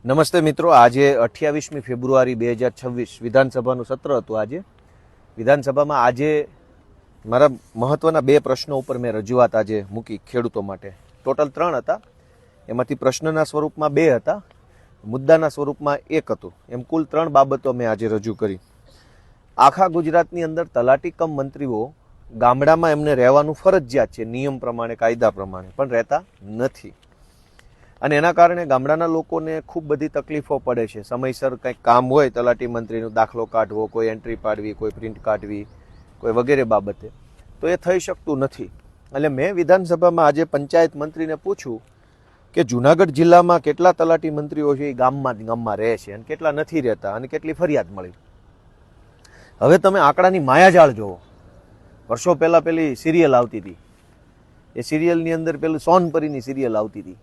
નમસ્તે મિત્રો, આજે 28મી ફેબ્રુઆરી 2026 વિધાનસભાનું સત્ર હતું. આજે વિધાનસભામાં મારા મહત્વના બે પ્રશ્નો ઉપર મેં રજૂઆત આજે મૂકી ખેડૂતો માટે. ટોટલ 3 હતા, એમાંથી પ્રશ્નના સ્વરૂપમાં 2 હતા, મુદ્દાના સ્વરૂપમાં 1 હતું. એમ કુલ 3 બાબતો મેં આજે રજૂ કરી. આખા ગુજરાતની અંદર તલાટી કમ મંત્રીઓ ગામડામાં એમને રહેવાનું ફરજિયાત છે, નિયમ પ્રમાણે, કાયદા પ્રમાણે, પણ રહેતા નથી. અને એના કારણે ગામડાના લોકોને ખૂબ બધી તકલીફો પડે છે. સમયસર કંઈક કામ હોય, તલાટી મંત્રીનો દાખલો કાઢવો, કોઈ એન્ટ્રી પાડવી, કોઈ પ્રિન્ટ કાઢવી, કોઈ વગેરે બાબતે, તો એ થઈ શકતું નથી. એટલે મેં વિધાનસભામાં આજે પંચાયત મંત્રીને પૂછ્યું કે જુનાગઢ જિલ્લામાં કેટલા તલાટી મંત્રીઓ છે એ ગામમાં રહે છે અને કેટલા નથી રહેતા અને કેટલી ફરિયાદ મળી. હવે તમે આંકડાની માયાજાળ જુઓ. વર્ષો પહેલાં પેલી સિરિયલ આવતી હતી, એ સિરિયલની અંદર પેલું સોનપરીની સિરિયલ આવતી હતી,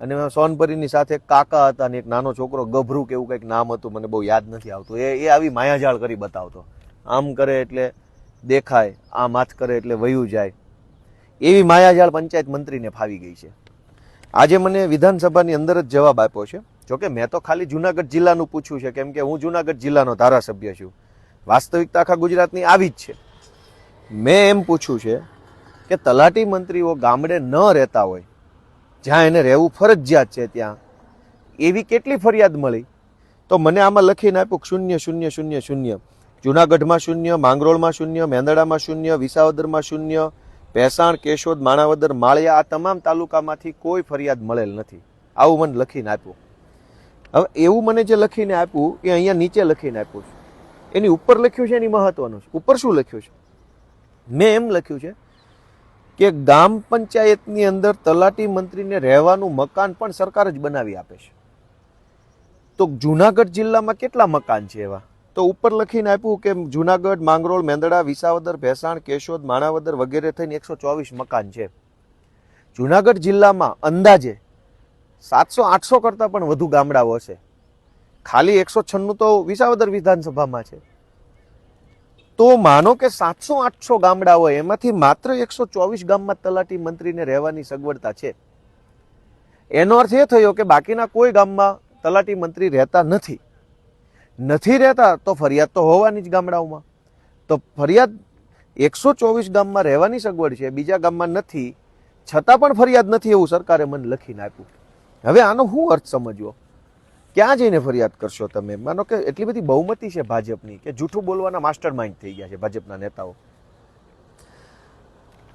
અને સોનપરીની સાથે એક કાકા હતા અને એક નાનો છોકરો, ગભરું કે એવું કંઈક નામ હતું, મને બહુ યાદ નથી આવતું. એ આવી માયાજાળ કરી બતાવતો. આમ કરે એટલે દેખાય, આમ હાથ કરે એટલે વયું જાય. એવી માયાજાળ પંચાયત મંત્રીને ફાવી ગઈ છે. આજે મને વિધાનસભાની અંદર જ જવાબ આપ્યો છે. જોકે મેં તો ખાલી જુનાગઢ જિલ્લાનું પૂછ્યું છે, કેમ કે હું જુનાગઢ જિલ્લાનો ધારાસભ્ય છું. વાસ્તવિકતા આખા ગુજરાતની આવી જ છે. મેં એમ પૂછ્યું છે કે તલાટી મંત્રીઓ ગામડે ન રહેતા હોય, જ્યાં એને રહેવું ફરજિયાત છે, ત્યાં એવી કેટલી ફરિયાદ મળી? તો મને આમાં લખીને આપ્યું 0,0,0,0. જુનાગઢમાં 0, માંગરોળમાં 0, મેંદડામાં 0, વિસાવદરમાં 0, ભેસાણ, કેશોદ, માણાવદર, માળિયા, આ તમામ તાલુકામાંથી કોઈ ફરિયાદ મળેલ નથી. આવું મને લખીને આપ્યું. હવે એવું મને જે લખીને આપ્યું એ અહીંયા નીચે લખીને આપ્યું છે. એની ઉપર લખ્યું છે, એની મહત્વનું છે. ઉપર શું લખ્યું છે? મેં એમ લખ્યું છે કે ગામ પંચાયતની અંદર તલાટી મંત્રીને રહેવાનું મકાન પણ સરકાર જ બનાવી આપે છે. તો જુનાગઢ જિલ્લામાં કેટલા મકાન છે એવા? તો ઉપર લખીને આપ્યું કે જુનાગઢ, માંગરોળ, મેંદડા, વિસાવદર, ભેસાણ, કેશોદ, માણાવદર વગેરે થઈને 124 મકાન છે. જુનાગઢ જિલ્લામાં અંદાજે 700-800 કરતાં પણ વધુ ગામડાઓ હશે. ખાલી 196 તો વિસાવદર વિધાનસભામાં છે. તો માનો કે 700-800 ગામડા હોય, એમાંથી માત્ર 124 ગામમાં તલાટી મંત્રીને રહેવાની સગવડતા છે. એનો અર્થ એ થયો કે બાકીના કોઈ ગામમાં તલાટી મંત્રી રહેતા નથી રહેતા. તો ફરિયાદ તો હોવાની જ ગામડાઓમાં. તો ફરિયાદ 124 ગામમાં રહેવાની સગવડ છે, બીજા ગામમાં નથી, છતાં પણ ફરિયાદ નથી, એવું સરકારે મને લખીને આપ્યું. હવે આનો શું અર્થ સમજવો? ક્યાં જઈને ફરિયાદ કરશો તમે? માનો કે એટલી બધી બહુમતી છે ભાજપની કે જૂઠું બોલવાના માસ્ટર માઇન્ડ થઈ ગયા છે ભાજપના નેતાઓ.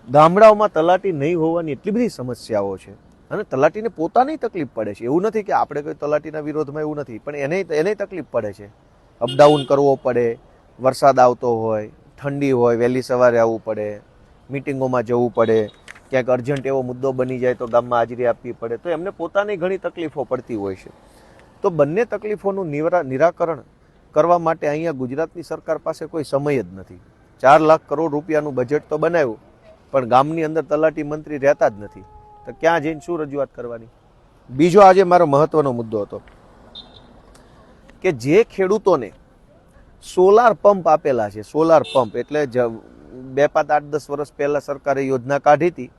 ગામડાઓમાં તલાટી નહીં હોવાની એટલી બધી સમસ્યાઓ છે, અને તલાટીને પોતાની તકલીફ પડે છે. એવું નથી કે આપણે કોઈ તલાટીના વિરોધમાં, એવું નથી, પણ એને તકલીફ પડે છે. અપડાઉન કરવો પડે, વરસાદ આવતો હોય, ઠંડી હોય, વહેલી સવારે આવવું પડે, મિટિંગોમાં જવું પડે, ક્યાંક અર્જન્ટ એવો મુદ્દો બની જાય તો ગામમાં હાજરી આપવી પડે. તો એમને પોતાની ઘણી તકલીફો પડતી હોય છે. તો બંને તકલીફોનું નિરાકરણ કરવા માટે અહીંયા ગુજરાતની સરકાર પાસે કોઈ સમય જ નથી. 4 લાખ કરોડ રૂપિયાનું બજેટ તો બનાવ્યું, પણ ગામની અંદર તલાટી મંત્રી રહેતા જ નથી. તો ક્યાં જઈને શું રજૂઆત કરવાની? બીજો આજે મારો મહત્વનો મુદ્દો હતો કે જે ખેડૂતોને સોલાર પંપ આપેલા છે, સોલાર પંપ એટલે 2, 5, 8, 10 વર્ષ પહેલા સરકારે યોજના કાઢી હતી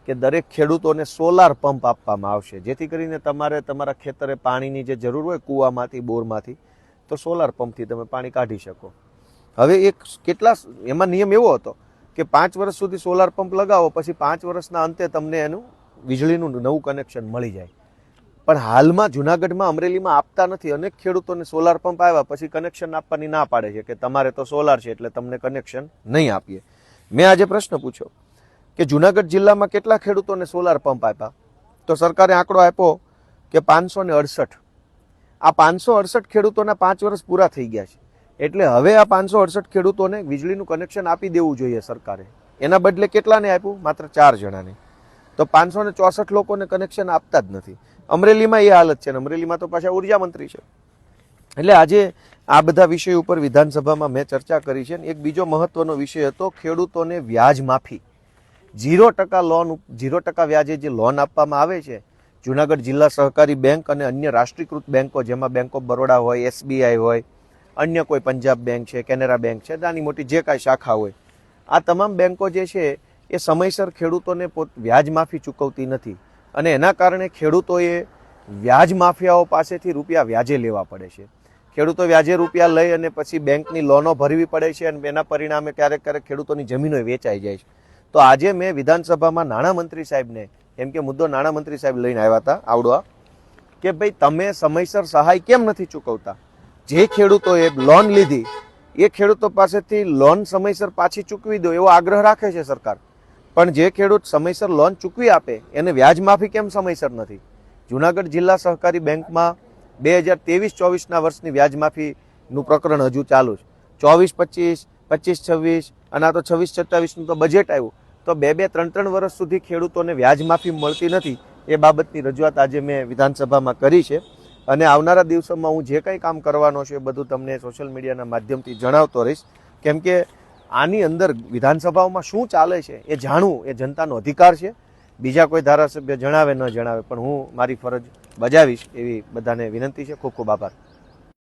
કે દરેક ખેડૂતોને સોલાર પંપ આપવામાં આવશે, જેથી કરીને તમારે તમારા ખેતરે પાણીની જે જરૂર હોય કૂવામાંથી, બોરમાંથી, તો સોલાર પંપથી તમે પાણી કાઢી શકો. હવે એમાં નિયમ એવો હતો કે 5 વર્ષ સુધી સોલાર પંપ લગાવો, પછી 5 વર્ષના અંતે તમને એનું વીજળીનું નવું કનેક્શન મળી જાય. પણ હાલમાં જુનાગઢમાં, અમરેલીમાં આપતા નથી. અનેક ખેડૂતોને સોલાર પંપ આવ્યા પછી કનેક્શન આપવાની ના પાડે છે કે તમારે તો સોલાર છે એટલે તમને કનેક્શન નહીં આપીએ. મેં આજે પ્રશ્ન પૂછ્યો કે જુનાગઢ જિલ્લામાં કેટલા ખેડૂતોને સોલાર પંપ આપ્યા? તો સરકારે આંકડો આપ્યો કે 568. આ 568 ખેડૂતોના 5 વર્ષ પૂરા થઈ ગયા છે. એટલે હવે આ 568 ખેડૂતોને વીજળીનું કનેક્શન આપી દેવું જોઈએ સરકારે. એના બદલે કેટલાને આપ્યું? માત્ર 4 જણાને. તો 564 લોકોને કનેક્શન આપતા જ નથી. અમરેલીમાં એ હાલત છે, ને અમરેલીમાં તો પાછા ઉર્જા મંત્રી છે. એટલે આજે આ બધા વિષય ઉપર વિધાનસભામાં મેં ચર્ચા કરી છે. એક બીજો મહત્વનો વિષય હતો ખેડૂતોને વ્યાજ માફી. 0% વ્યાજે જે લોન આપવામાં આવે છે, જુનાગઢ જિલ્લા સહકારી બેંક અને અન્ય રાષ્ટ્રીયકૃત બેંકો, જેમાં બેંક ઓફ બરોડા હોય, SBI હોય, અન્ય કોઈ પંજાબ બેંક છે, કેનેરા બેંક છે, નાની મોટી જે કાંઈ શાખા હોય, આ તમામ બેંકો જે છે એ સમયસર ખેડૂતોને વ્યાજ માફી ચૂકવતી નથી. અને એના કારણે ખેડૂતોએ વ્યાજ માફિયાઓ પાસેથી રૂપિયા વ્યાજે લેવા પડે છે. ખેડૂતો વ્યાજે રૂપિયા લઈ અને પછી બેંકની લોનો ભરવી પડે છે અને એના પરિણામે ક્યારેક ક્યારેક ખેડૂતોની જમીનો વેચાઈ જાય છે. તો આજે મેં વિધાનસભામાં નાણામંત્રી સાહેબને, કેમ કે મુદ્દો નાણામંત્રી સાહેબ લઈને આવ્યા હતા આવડવા, કે ભાઈ તમે સમયસર સહાય કેમ નથી ચૂકવતા? જે ખેડૂતોએ લોન લીધી એ ખેડૂતો પાસેથી લોન સમયસર પાછી ચૂકવી દો એવો આગ્રહ રાખે છે સરકાર, પણ જે ખેડૂત સમયસર લોન ચૂકવી આપે એને વ્યાજ માફી કેમ સમયસર નથી? જુનાગઢ જિલ્લા સહકારી બેંકમાં 2023-24ના વર્ષની વ્યાજ માફીનું પ્રકરણ હજુ ચાલુ છે. 24-25, 25-26 અને આ તો 26-27નું તો બજેટ આવ્યું, તો 2-3 વર્ષ સુધી ખેડૂતોને વ્યાજ માફી મળતી નથી. એ બાબતની રજૂઆત આજે મેં વિધાનસભામાં કરી છે અને આવનારા દિવસોમાં હું જે કંઈ કામ કરવાનો છે એ બધું તમને સોશિયલ મીડિયાના માધ્યમથી જણાવતો રહીશ. કેમ કે આની અંદર વિધાનસભાઓમાં શું ચાલે છે એ જાણવું એ જનતાનો અધિકાર છે. બીજા કોઈ ધારાસભ્ય જણાવે ન જણાવે, પણ હું મારી ફરજ બજાવીશ એવી બધાને વિનંતી છે. ખૂબ ખૂબ આભાર.